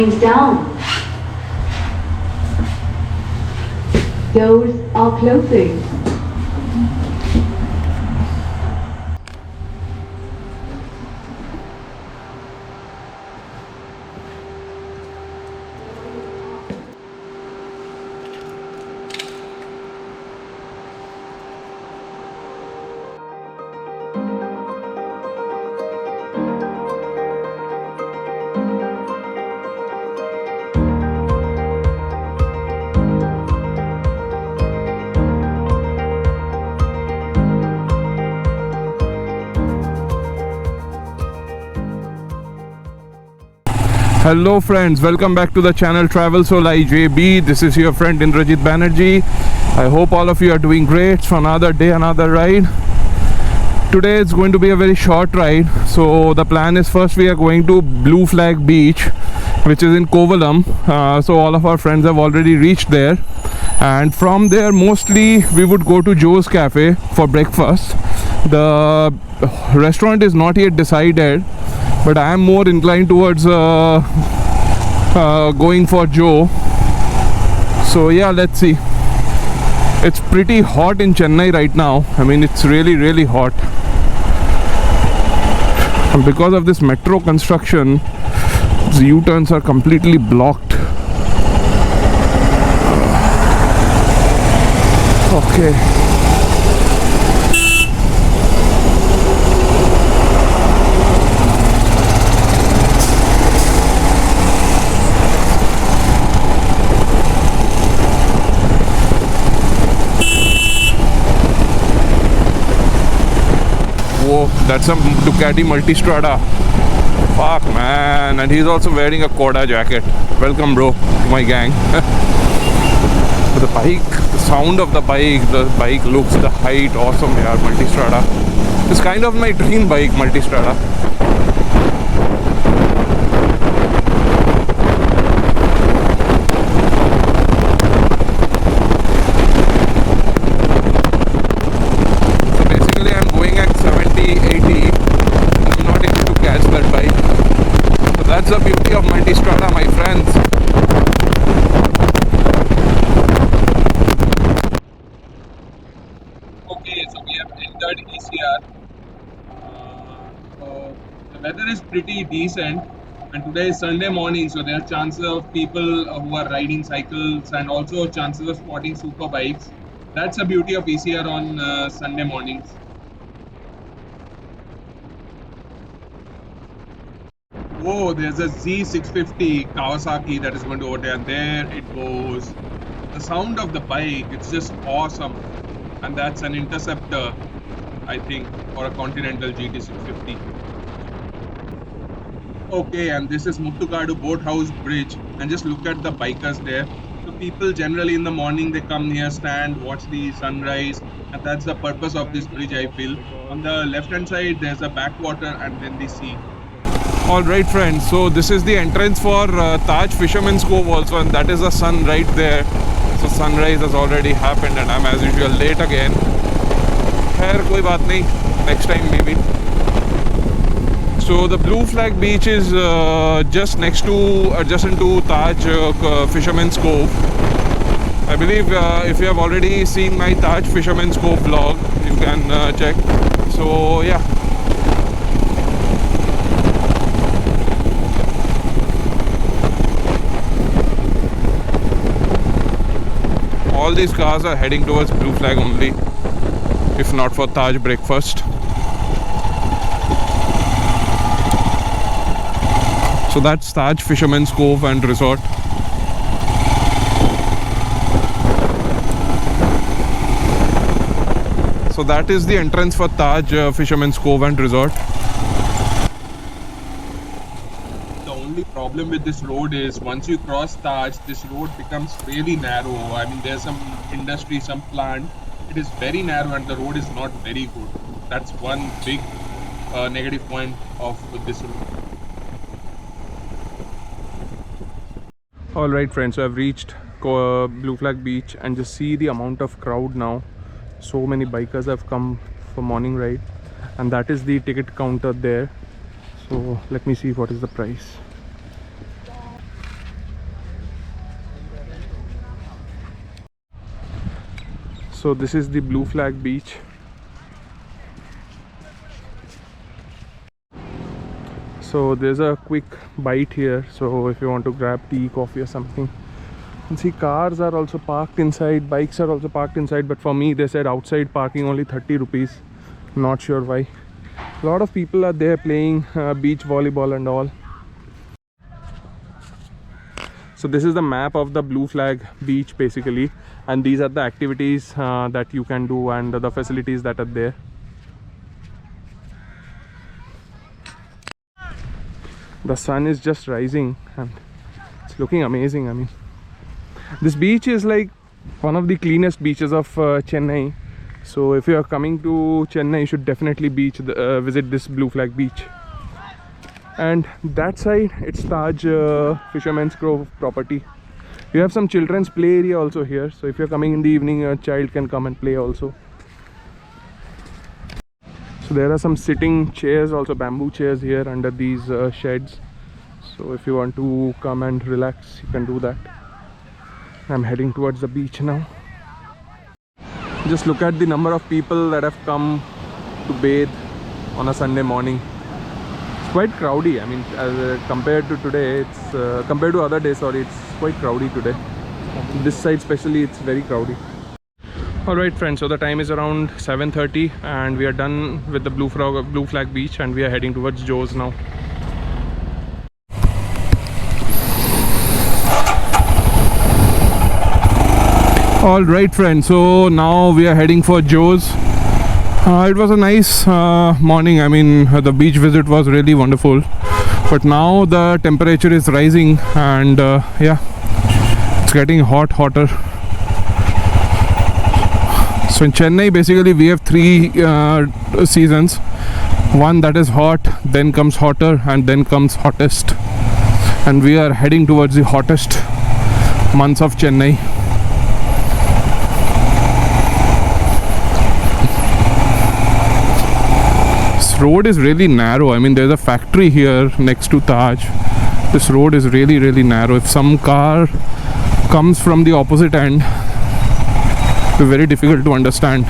down. Doors are closing. Hello friends, welcome back to the channel Travel Solai JB. This is your friend Indrajit Banerjee. I hope all of you are doing great. So another day, another ride. Today it's going to be a very short ride. So the plan is, first we are going to Blue Flag Beach, which is in Kovalam. So all of our friends have already reached there, and from there mostly we would go to Joe's Cafe for breakfast. The restaurant is not yet decided, but I am more inclined towards going for Joe. So yeah, let's see. It's pretty hot in Chennai right now. I mean, it's really hot. And because of this metro construction, the U-turns are completely blocked. Okay. Whoa, that's a Ducati Multistrada. Fuck man, and he's also wearing a Koda jacket. Welcome bro to my gang. The bike, the sound of the bike looks, the height, awesome yaar, Multistrada. It's kind of my dream bike, Multistrada. That's the beauty of Multistrada, my friends. Okay, so we have entered ECR. So the weather is pretty decent, and today is Sunday morning, so there are chances of people who are riding cycles and also chances of spotting super bikes. That's the beauty of ECR on Sunday mornings. Whoa, there's a Z650 Kawasaki that is going to overtake, and there it goes. The sound of the bike, it's just awesome. And that's an Interceptor, I think, or a Continental GT650. Okay, and this is Muttukadu Boathouse Bridge, and just look at the bikers there. So people generally in the morning, they come here, stand, watch the sunrise, and that's the purpose of this bridge, I feel. On the left hand side, there's a backwater and then the sea. Alright friends, so this is the entrance for Taj Fisherman's Cove also, and that is the sun right there. So sunrise has already happened and I'm as usual late again. Khair, koi baat nahi, next time maybe. So the Blue Flag Beach is just next to, adjacent to Taj Fisherman's Cove. I believe if you have already seen my Taj Fisherman's Cove vlog, you can check. So yeah. All these cars are heading towards Blue Flag only, if not for Taj breakfast. So that's Taj Fisherman's Cove and Resort. So that is the entrance for Taj Fisherman's Cove and Resort. The only problem with this road is once you cross Taj, this road becomes really narrow. I mean, there's some industry, some plant. It is very narrow and the road is not very good. That's one big negative point of this road. Alright friends, so I've reached Blue Flag Beach and just see the amount of crowd now. So many bikers have come for morning ride, and that is the ticket counter there. So let me see what is the price. So this is the Blue Flag beach. So there's a quick bite here, so if you want to grab tea, coffee or something. And see, cars are also parked inside, bikes are also parked inside, but for me they said outside parking only 30 rupees. Not sure why. A lot of people are there playing beach volleyball and all. So this is the map of the Blue Flag beach basically, and these are the activities that you can do and the facilities that are there. The sun is just rising and it's looking amazing. I mean, this beach is like one of the cleanest beaches of Chennai. So if you are coming to Chennai, you should definitely visit this Blue Flag beach. And that side, it's Taj Fisherman's Cove property. You have some children's play area also here. So if you're coming in the evening, a child can come and play also. So there are some sitting chairs, also bamboo chairs here under these sheds. So if you want to come and relax, you can do that. I'm heading towards the beach now. Just look at the number of people that have come to bathe on a Sunday morning. It's quite crowdy. I mean, compared to today, it's compared to other days. Sorry, it's quite crowdy today. This side especially, it's very crowdy. Alright friends, so the time is around 7:30 and we are done with the Blue Flag beach and we are heading towards Joe's now. Alright friends, so now we are heading for Joe's. It was a nice morning. I mean, the beach visit was really wonderful, but now the temperature is rising and yeah, it's getting hotter. So in Chennai basically we have three seasons. One that is hot, then comes hotter, and then comes hottest. And we are heading towards the hottest months of Chennai. This road is really narrow. I mean, there's a factory here next to Taj. This road is really narrow. If some car comes from the opposite end, very difficult to understand.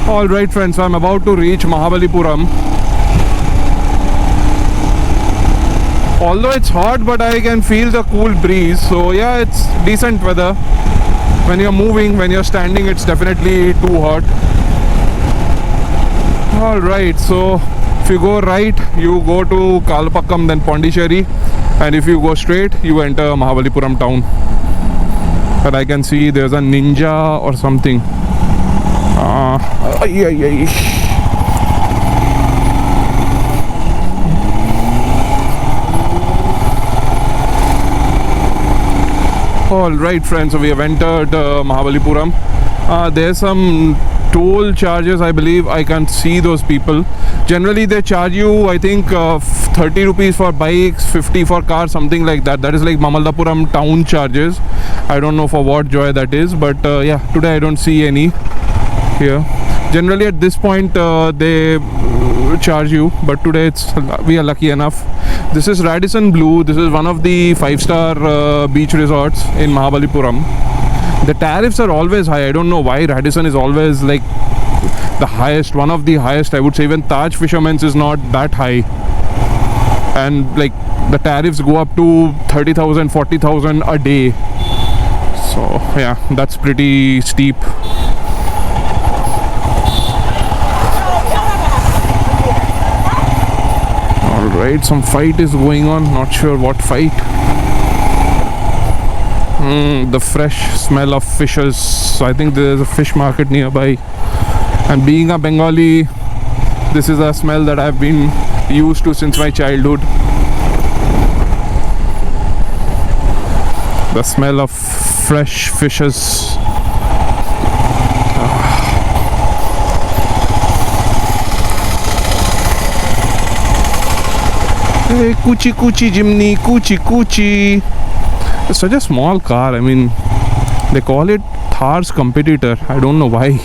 Alright friends, so I'm about to reach Mahabalipuram. Although it's hot, but I can feel the cool breeze. So yeah, it's decent weather. When you're moving, when you're standing, it's definitely too hot. Alright, so if you go right, you go to Kalapakkam, then Pondicherry, and if you go straight, you enter Mahabalipuram town. But I can see there's a ninja or something. Alright friends, so we have entered Mahabalipuram. There's some toll charges, I believe. I can't see those people. Generally they charge you, I think 30 rupees for bikes, 50 for cars, something like that. That is like Mahabalipuram town charges. I don't know for what joy that is, but yeah, today I don't see any here. Generally at this point they charge you, but today we are lucky enough. This is Radisson Blu. This is one of the 5-star beach resorts in Mahabalipuram. The tariffs are always high. I don't know why Radisson is always like the highest, one of the highest. I would say even Taj Fisherman's is not that high, and like the tariffs go up to 30,000, 40,000 a day. So yeah, that's pretty steep. Alright, some fight is going on, not sure what fight. The fresh smell of fishes. I think there's a fish market nearby, and being a Bengali, this is a smell that I've been used to since my childhood. The smell of fresh fishes. Hey, Kuchi Kuchi Jimny, Kuchi Kuchi. It's such a small car. I mean, they call it Thar's competitor. I don't know why.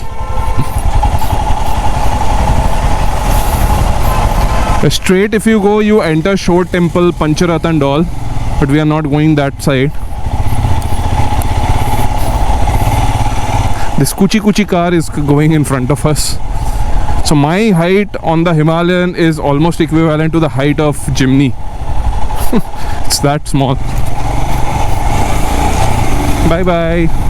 Straight if you go, you enter Shore Temple, Pancharath and all, but we are not going that side. This Kuchi car is going in front of us. So my height on the Himalayan is almost equivalent to the height of Jimny. It's that small. Bye bye.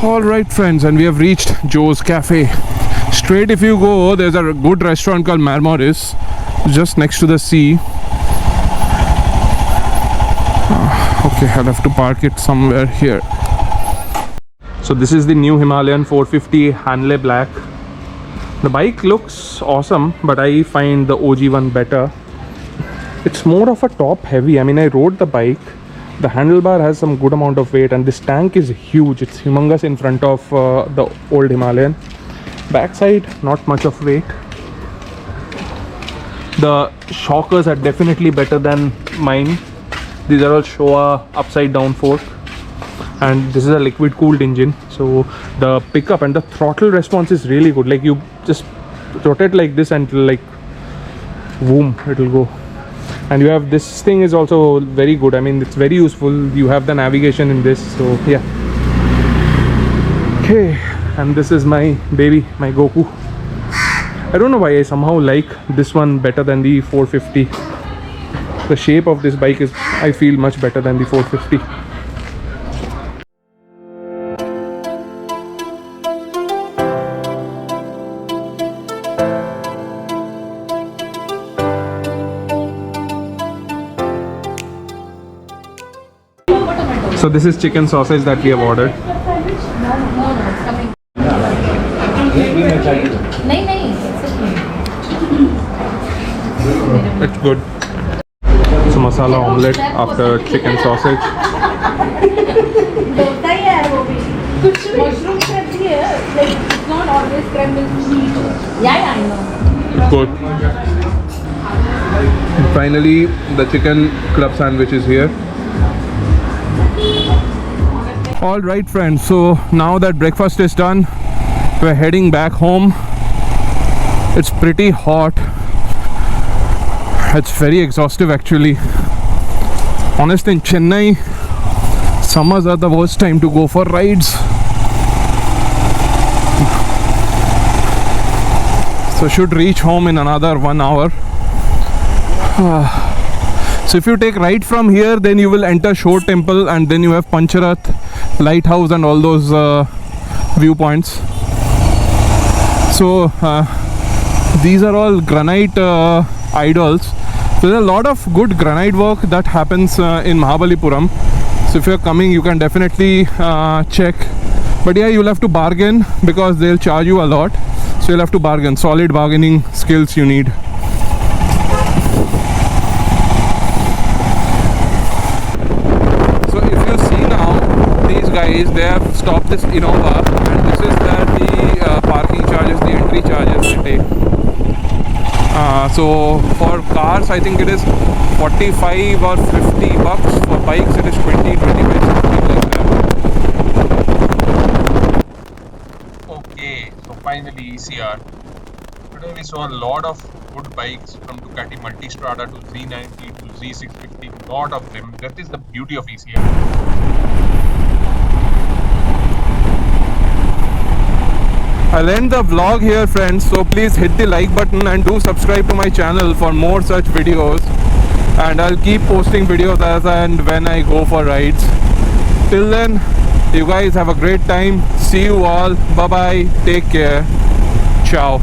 Alright friends, and we have reached Joe's Cafe. Straight if you go, there's a good restaurant called Marmoris, just next to the sea. Okay, I'll have to park it somewhere here. So this is the new Himalayan 450 Hanle Black. The bike looks awesome, but I find the OG one better. It's more of a top heavy. I mean, I rode the bike. The handlebar has some good amount of weight, and this tank is huge. It's humongous in front of the old Himalayan. Backside, not much of weight. The shockers are definitely better than mine. These are all Showa upside down fork, and this is a liquid cooled engine, so the pickup and the throttle response is really good. Like, you just rotate like this and like boom, it'll go. And you have, this thing is also very good. I mean, it's very useful. You have the navigation in this, so yeah. Okay, and this is my baby, my Goku. I don't know why I somehow like this one better than the 450. The shape of this bike is, I feel, much better than the 450. So this is chicken sausage that we have ordered. No, it's coming. नहीं, It's good. So masala omelette after chicken sausage. होता ही है वो भी कुछ mushroom सब्जी है, like it's not always scrambled meat. Yeah, I know. It's good. And finally, the chicken club sandwich is here. All right friends, so now that breakfast is done, we're heading back home. It's pretty hot. It's very exhaustive actually. Honestly, in Chennai, summers are the worst time to go for rides. So should reach home in another 1 hour. So if you take right from here, then you will enter Shore Temple, and then you have Pancharath, lighthouse and all those viewpoints. So these are all granite idols. So there's a lot of good granite work that happens in Mahabalipuram. So if you're coming, you can definitely check. But yeah, you'll have to bargain because they'll charge you a lot. So you'll have to bargain. Solid bargaining skills you need. Guys, they have stopped this Innova, and this is where the parking charges, the entry charges they take. So for cars, I think it is 45 or 50 bucks. For bikes, it is 20, 25, something like that. Okay, so finally ECR. Today we saw a lot of good bikes, from Ducati Multistrada to Z90 to Z650, lot of them. That is the beauty of ECR. I'll end the vlog here friends, so please hit the like button and do subscribe to my channel for more such videos, and I'll keep posting videos as and when I go for rides. Till then, you guys have a great time. See you all. Bye bye. Take care. Ciao.